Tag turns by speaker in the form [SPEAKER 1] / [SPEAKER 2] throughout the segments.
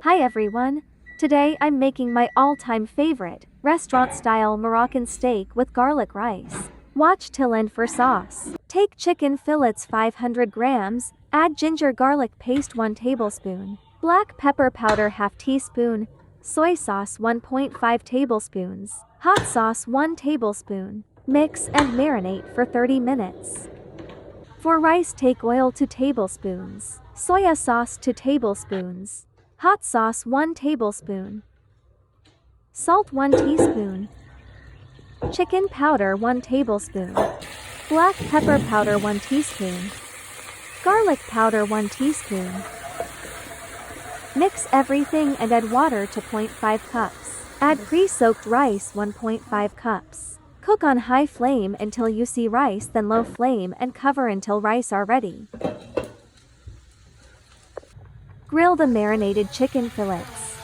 [SPEAKER 1] Hi everyone. Today I'm making my all-time favorite, restaurant-style Moroccan steak with garlic rice. Watch till end for sauce. Take chicken fillets 500 grams, add ginger garlic paste 1 tablespoon, black pepper powder ½ teaspoon, soy sauce 1.5 tablespoons, hot sauce 1 tablespoon. Mix and marinate for 30 minutes. For rice, take oil 2 tablespoons, soya sauce 2 tablespoons, hot sauce 1 tablespoon, salt 1 teaspoon, chicken powder 1 tablespoon, black pepper powder 1 teaspoon, garlic powder 1 teaspoon. Mix everything and add water to 0.5 cups. Add pre-soaked rice 1.5 cups. Cook on high flame until you see rice, then low flame and cover until rice are ready. Grill the marinated chicken fillets.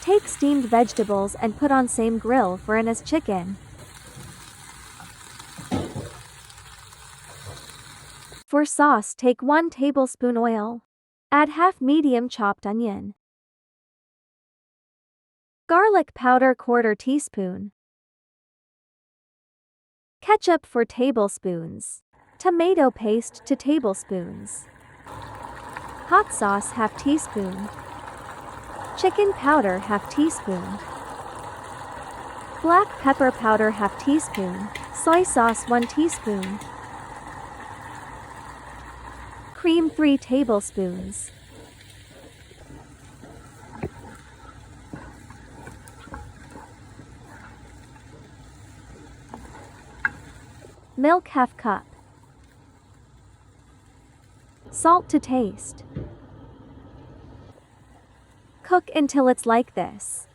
[SPEAKER 1] Take steamed vegetables and put on same grill for an as chicken. For sauce, take 1 tablespoon oil. Add half medium chopped onion. Garlic powder 1/4 teaspoon. Ketchup 4 tablespoons. Tomato paste 2 tablespoons. Hot sauce ½ teaspoon. Chicken powder ½ teaspoon. Black pepper powder ½ teaspoon. Soy sauce 1 teaspoon. Cream 3 tablespoons. Milk ½ cup. Salt to taste. Cook until it's like this.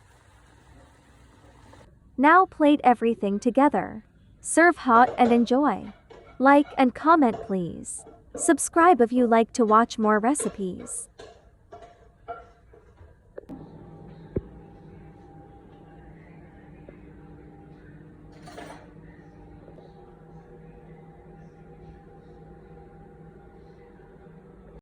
[SPEAKER 1] Now plate everything together. Serve hot and enjoy. Like and comment please. Subscribe if you like to watch more recipes.